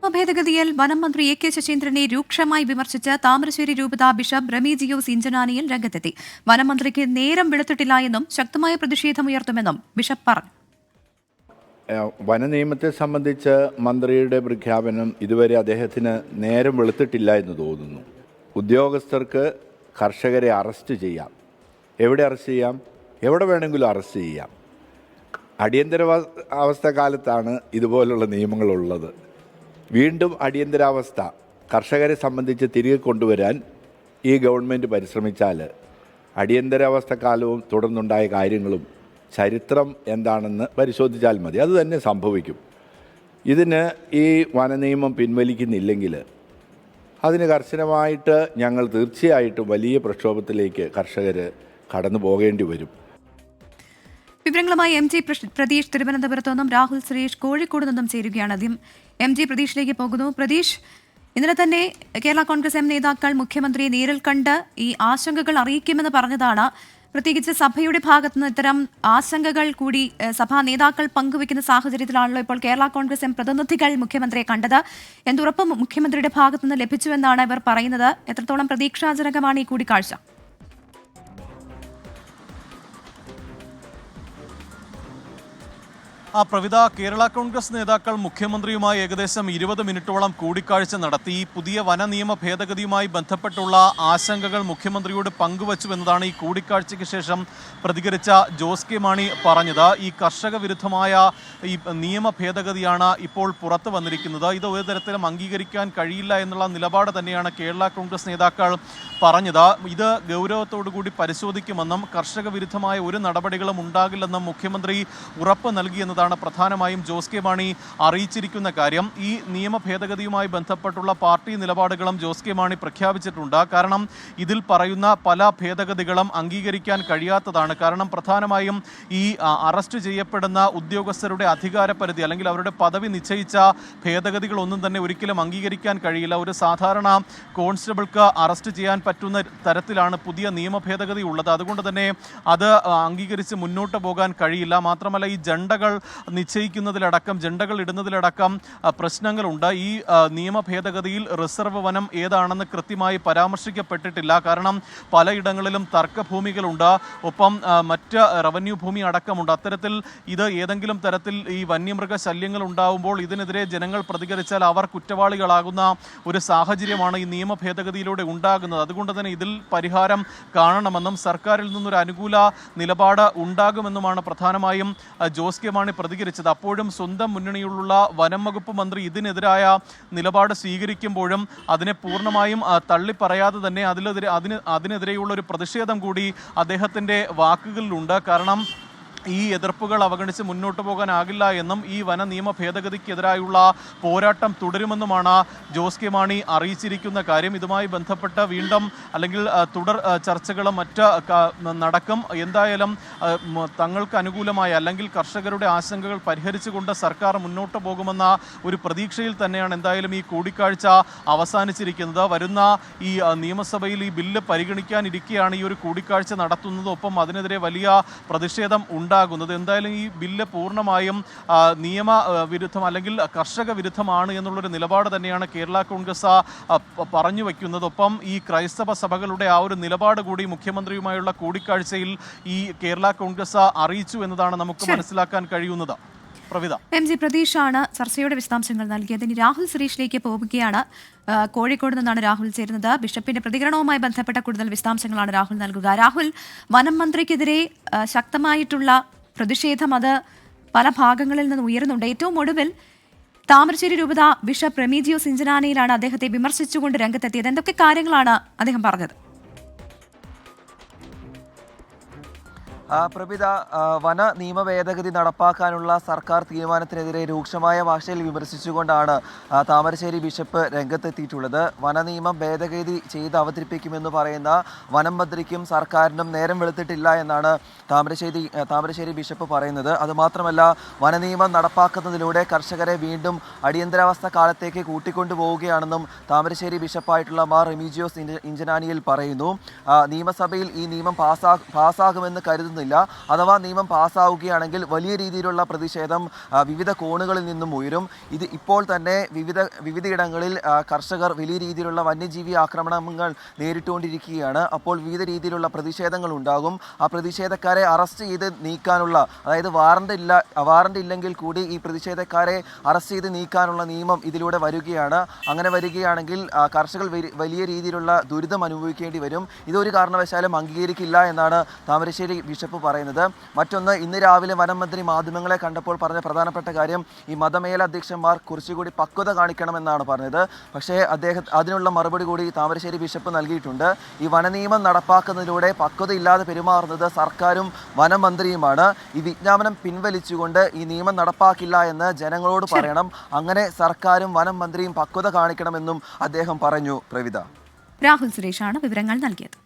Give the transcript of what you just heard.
ഭേദഗതിയിൽ വനം മന്ത്രി A K ശശീന്ദ്രനെ രൂക്ഷമായി വിമർശിച്ച് താമരശ്ശേരി രൂപത ബിഷപ്പ് റമീജിയോസ് ഇഞ്ചനാനിയിൽ രംഗത്തെത്തി. വനം മന്ത്രിക്ക് നേരം വെളുത്തിട്ടില്ല എന്നും ശക്തമായ പ്രതിഷേധമുയർത്തുമെന്നും ബിഷപ്പ് പറഞ്ഞു. വനനിയമത്തെ സംബന്ധിച്ച് മന്ത്രിയുടെ പ്രഖ്യാപനം ഇതുവരെ അദ്ദേഹത്തിന് നേരം വെളുത്തിട്ടില്ല എന്ന് തോന്നുന്നു. ഉദ്യോഗസ്ഥർക്ക് കർഷകരെ അറസ്റ്റ് ചെയ്യാം, എവിടെ അറസ്റ്റ് ചെയ്യാം, എവിടെ വേണമെങ്കിലും അറസ്റ്റ് ചെയ്യാം. അടിയന്തരാവസ്ഥ കാലത്താണ് ഇതുപോലുള്ള നിയമങ്ങളുള്ളത്. വീണ്ടും അടിയന്തരാവസ്ഥ കർഷകരെ സംബന്ധിച്ച് തിരികെ കൊണ്ടുവരാൻ ഈ ഗവൺമെൻറ് പരിശ്രമിച്ചാൽ അടിയന്തരാവസ്ഥ കാലവും തുടർന്നുണ്ടായ കാര്യങ്ങളും ചരിത്രം എന്താണെന്ന് പരിശോധിച്ചാൽ മതി, അത് തന്നെ സംഭവിക്കും. ഇതിന് ഈ വനനിയമം പിൻവലിക്കുന്നില്ലെങ്കിൽ അതിന് കർശനമായിട്ട് ഞങ്ങൾ തീർച്ചയായിട്ടും വലിയ പ്രക്ഷോഭത്തിലേക്ക് കർഷകർ കടന്നു പോകേണ്ടി വരും. വിവരങ്ങളുമായി MG പ്രതീഷ് തിരുവനന്തപുരത്തു നിന്നും രാഹുൽ സുരേഷ് കോഴിക്കോട് നിന്നും ചേരുകയാണ്. ആദ്യം MG പ്രതീഷിലേക്ക് പോകുന്നു. പ്രതീഷ്, ഇന്നലെ തന്നെ കേരള കോൺഗ്രസ് എം നേതാക്കൾ മുഖ്യമന്ത്രിയെ നേരിൽ കണ്ട് ഈ ആശങ്കകൾ അറിയിക്കുമെന്ന് പറഞ്ഞതാണ്. പ്രത്യേകിച്ച് സഭയുടെ ഭാഗത്തുനിന്ന് ഇത്തരം ആശങ്കകൾ കൂടി സഭാ നേതാക്കൾ പങ്കുവെക്കുന്ന സാഹചര്യത്തിലാണല്ലോ ഇപ്പോൾ കേരള കോൺഗ്രസ് എം പ്രതിനിധികൾ മുഖ്യമന്ത്രിയെ കണ്ടത്. എന്തുറപ്പ് മുഖ്യമന്ത്രിയുടെ ഭാഗത്തുനിന്ന് ലഭിച്ചുവെന്നാണ് ഇവർ പറയുന്നത്. എത്രത്തോളം പ്രതീക്ഷാജനകമാണ് ഈ കൂടിക്കാഴ്ച? പ്രവിത, കേരള കോൺഗ്രസ് നേതാക്കൾ മുഖ്യമന്ത്രിയുമായി ഏകദേശം 20 മിനിറ്റോളം കൂടിക്കാഴ്ച നടത്തി. പുതിയ വനനിയമ ഭേദഗതിയുമായി ബന്ധപ്പെട്ടുള്ള ആശങ്കകൾ മുഖ്യമന്ത്രിയോട് പങ്കുവച്ചുവെന്നതാണ് ഈ കൂടിക്കാഴ്ചയ്ക്ക് ശേഷം പ്രതികരിച്ച ജോസ് കെ മാണി പറഞ്ഞത്. ഈ കർഷക വിരുദ്ധമായ ഈ നിയമ ഭേദഗതിയാണ് ഇപ്പോൾ പുറത്തു വന്നിരിക്കുന്നത്. ഇത് ഒരു തരത്തിലും അംഗീകരിക്കാൻ കഴിയില്ല എന്നുള്ള നിലപാട് തന്നെയാണ് കേരള കോൺഗ്രസ് നേതാക്കൾ പറഞ്ഞത്. ഇത് ഗൗരവത്തോടുകൂടി പരിശോധിക്കുമെന്നും കർഷക വിരുദ്ധമായ ഒരു നടപടികളും ഉണ്ടാകില്ലെന്നും മുഖ്യമന്ത്രി ഉറപ്പ് നൽകിയെന്നതാണ് പ്രധാനമായും ജോസ് കെ മാണി അറിയിച്ചിരിക്കുന്ന കാര്യം. ഈ നിയമ ഭേദഗതിയുമായി ബന്ധപ്പെട്ടുള്ള പാർട്ടി നിലപാടുകളും ജോസ് കെ മാണി പ്രഖ്യാപിച്ചിട്ടുണ്ട്. കാരണം ഇതിൽ പറയുന്ന പല ഭേദഗതികളും അംഗീകരിക്കാൻ കഴിയാത്തതാണ്. കാരണം പ്രധാനമായും ഈ അറസ്റ്റ് ചെയ്യപ്പെടുന്ന ഉദ്യോഗസ്ഥരുടെ അധികാരപരിധി അല്ലെങ്കിൽ അവരുടെ പദവി നിശ്ചയിച്ച ഭേദഗതികളൊന്നും തന്നെ ഒരിക്കലും അംഗീകരിക്കാൻ കഴിയില്ല. ഒരു സാധാരണ കോൺസ്റ്റബിൾക്ക് അറസ്റ്റ് ചെയ്യാൻ പറ്റുന്ന തരത്തിലാണ് പുതിയ നിയമ ഭേദഗതി ഉള്ളത്. അതുകൊണ്ട് തന്നെ അത് അംഗീകരിച്ച് മുന്നോട്ട് പോകാൻ കഴിയില്ല. മാത്രമല്ല ഈ ജണ്ടകൾ നിശ്ചയിക്കുന്നതിലടക്കം ജണ്ടകൾ ഇടുന്നതിലടക്കം പ്രശ്നങ്ങളുണ്ട്. ഈ നിയമ ഭേദഗതിയിൽ റിസർവ് വനം ഏതാണെന്ന് കൃത്യമായി പരാമർശിക്കപ്പെട്ടിട്ടില്ല. കാരണം പലയിടങ്ങളിലും തർക്കഭൂമികളുണ്ട്, ഒപ്പം മറ്റ് റവന്യൂ ഭൂമി അടക്കമുണ്ട്. അത്തരത്തിൽ ഇത് ഏതെങ്കിലും തരത്തിൽ ഈ വന്യമൃഗ ശല്യങ്ങൾ ഉണ്ടാകുമ്പോൾ ഇതിനെതിരെ ജനങ്ങൾ പ്രതികരിച്ചാൽ അവർ കുറ്റവാളികളാകുന്ന ഒരു സാഹചര്യമാണ് ഈ നിയമ ഭേദഗതിയിലൂടെ ഉണ്ടാകുന്നത്. അതുകൊണ്ട് തന്നെ ഇതിൽ പരിഹാരം കാണണമെന്നും സർക്കാരിൽ നിന്നൊരു അനുകൂല നിലപാട് ഉണ്ടാകുമെന്നുമാണ് പ്രധാനമായും ജോസ് കെ മാണി പ്രതികരിച്ചത്. അപ്പോഴും സ്വന്തം മുന്നണിയിലുള്ള വനം വകുപ്പ് മന്ത്രി ഇതിനെതിരായ നിലപാട് സ്വീകരിക്കുമ്പോഴും അതിനെ പൂർണ്ണമായും തള്ളിപ്പറയാതെ തന്നെ അതിനെതിരെയുള്ള ഒരു പ്രതിഷേധം കൂടി അദ്ദേഹത്തിൻ്റെ വാക്കുകളിലുണ്ട്. കാരണം ഈ എതിർപ്പുകൾ അവഗണിച്ച് മുന്നോട്ട് പോകാനാകില്ല എന്നും ഈ വന നിയമ ഭേദഗതിക്കെതിരായുള്ള പോരാട്ടം തുടരുമെന്നുമാണ് ജോസ് കെ മാണി അറിയിച്ചിരിക്കുന്ന കാര്യം. ഇതുമായി ബന്ധപ്പെട്ട് വീണ്ടും അല്ലെങ്കിൽ തുടർ ചർച്ചകളും മറ്റ് നടക്കും. എന്തായാലും തങ്ങൾക്ക് അനുകൂലമായ അല്ലെങ്കിൽ കർഷകരുടെ ആശങ്കകൾ പരിഹരിച്ചുകൊണ്ട് സർക്കാർ മുന്നോട്ട് പോകുമെന്ന ഒരു പ്രതീക്ഷയിൽ തന്നെയാണ് എന്തായാലും ഈ കൂടിക്കാഴ്ച അവസാനിച്ചിരിക്കുന്നത്. വരുന്ന ഈ നിയമസഭയിൽ ഈ ബില്ല് പരിഗണിക്കാനിരിക്കെയാണ് ഈ ഒരു കൂടിക്കാഴ്ച നടത്തുന്നത്. ഒപ്പം അതിനെതിരെ വലിയ പ്രതിഷേധം ഉണ്ടാകുന്നത്. എന്തായാലും ഈ ബില്ല് പൂർണ്ണമായും നിയമ വിരുദ്ധം അല്ലെങ്കിൽ കർഷക വിരുദ്ധമാണ് എന്നുള്ളൊരു നിലപാട് തന്നെയാണ് കേരള കോൺഗ്രസ് പറഞ്ഞു വയ്ക്കുന്നത്. ഒപ്പം ഈ ക്രൈസ്തവ സഭകളുടെ ആ ഒരു നിലപാട് കൂടി മുഖ്യമന്ത്രിയുമായുള്ള കൂടിക്കാഴ്ചയിൽ ഈ കേരള കോൺഗ്രസ് അറിയിച്ചു എന്നതാണ് നമുക്ക് മനസ്സിലാക്കാൻ കഴിയുന്നത്. MG പ്രതീഷാണ് ചർച്ചയുടെ വിശദാംശങ്ങൾ നൽകിയത്. ഇനി രാഹുൽ സുരേഷിലേക്ക് പോവുകയാണ്. കോഴിക്കോട് നിന്നാണ് രാഹുൽ ചേരുന്നത്. ബിഷപ്പിന്റെ പ്രതികരണവുമായി ബന്ധപ്പെട്ട കൂടുതൽ വിശദാംശങ്ങളാണ് രാഹുൽ നൽകുക. രാഹുൽ, വനം മന്ത്രിക്കെതിരെ ശക്തമായിട്ടുള്ള പ്രതിഷേധം അത് പല ഭാഗങ്ങളിൽ നിന്ന് ഉയരുന്നുണ്ട്. ഏറ്റവും ഒടുവിൽ താമരശ്ശേരി രൂപത ബിഷപ്പ് റമീജിയോസ് ഇഞ്ചനാനിയിലാണ് അദ്ദേഹത്തെ വിമർശിച്ചുകൊണ്ട് രംഗത്തെത്തിയത്. എന്തൊക്കെ കാര്യങ്ങളാണ് അദ്ദേഹം പറഞ്ഞത്? പ്രഭിത, വന നിയമ ഭേദഗതി നടപ്പാക്കാനുള്ള സർക്കാർ തീരുമാനത്തിനെതിരെ രൂക്ഷമായ ഭാഷയിൽ വിമർശിച്ചുകൊണ്ടാണ് താമരശ്ശേരി ബിഷപ്പ് രംഗത്തെത്തിയിട്ടുള്ളത്. വനനിയമം ഭേദഗതി ചെയ്ത് അവതരിപ്പിക്കുമെന്ന് പറയുന്ന വനം മന്ത്രിക്കും സർക്കാരിനും നേരം വെളുത്തിട്ടില്ല എന്നാണ് താമരശ്ശേരി ബിഷപ്പ് പറയുന്നത്. അതുമാത്രമല്ല, വനനിയമം നടപ്പാക്കുന്നതിലൂടെ കർഷകരെ വീണ്ടും അടിയന്തരാവസ്ഥ കാലത്തേക്ക് കൂട്ടിക്കൊണ്ടു പോവുകയാണെന്നും താമരശ്ശേരി ബിഷപ്പായിട്ടുള്ള മാർ റമീജിയോസ് ഇഞ്ചനാനിയിൽ പറയുന്നു. നിയമസഭയിൽ ഈ നിയമം പാസ്സാകുമെന്ന് കരുതുന്നു കരുതുന്നില്ല. അഥവാ നിയമം പാസ്സാവുകയാണെങ്കിൽ വലിയ രീതിയിലുള്ള പ്രതിഷേധം വിവിധ കോണുകളിൽ നിന്നും ഉയരും. ഇത് ഇപ്പോൾ തന്നെ വിവിധയിടങ്ങളിൽ കർഷകർ വലിയ രീതിയിലുള്ള വന്യജീവി ആക്രമണങ്ങൾ നേരിട്ടുകൊണ്ടിരിക്കുകയാണ്. അപ്പോൾ വിവിധ രീതിയിലുള്ള പ്രതിഷേധങ്ങൾ ഉണ്ടാകും. ആ പ്രതിഷേധക്കാരെ അറസ്റ്റ് ചെയ്ത് നീക്കാനുള്ള, അതായത് വാറണ്ട് ഇല്ലെങ്കിൽ കൂടി ഈ പ്രതിഷേധക്കാരെ അറസ്റ്റ് ചെയ്ത് നീക്കാനുള്ള നിയമം ഇതിലൂടെ വരികയാണ്. അങ്ങനെ വരികയാണെങ്കിൽ കർഷകർ വലിയ രീതിയിലുള്ള ദുരിതം അനുഭവിക്കേണ്ടി വരും. ഇതൊരു കാരണവശാലും അംഗീകരിക്കില്ല എന്നാണ് താമരശ്ശേരി ബിഷപ്പ് പറയുന്നത്. മറ്റൊന്ന്, ഇന്ന് രാവിലെ വനം മന്ത്രി മാധ്യമങ്ങളെ കണ്ടപ്പോൾ പറഞ്ഞ പ്രധാനപ്പെട്ട കാര്യം ഈ മതമേലധ്യക്ഷന്മാർ കുറച്ചുകൂടി പക്വത കാണിക്കണമെന്നാണ് പറഞ്ഞത്. പക്ഷേ അതിനുള്ള മറുപടി കൂടി താമരശ്ശേരി ബിഷപ്പ് നൽകിയിട്ടുണ്ട്. ഈ വനനിയമം നടപ്പാക്കുന്നതിലൂടെ പക്വത ഇല്ലാതെ പെരുമാറുന്നത് സർക്കാരും വനം മന്ത്രിയുമാണ്. ഈ വിജ്ഞാപനം പിൻവലിച്ചുകൊണ്ട് ഈ നിയമം നടപ്പാക്കില്ല എന്ന് ജനങ്ങളോട് പറയണം. അങ്ങനെ സർക്കാരും വനം മന്ത്രിയും പക്വത കാണിക്കണമെന്നും അദ്ദേഹം പറഞ്ഞു. പ്രവിത, രാഹുൽ സുരേഷാണ് വിവരങ്ങൾ നൽകിയത്.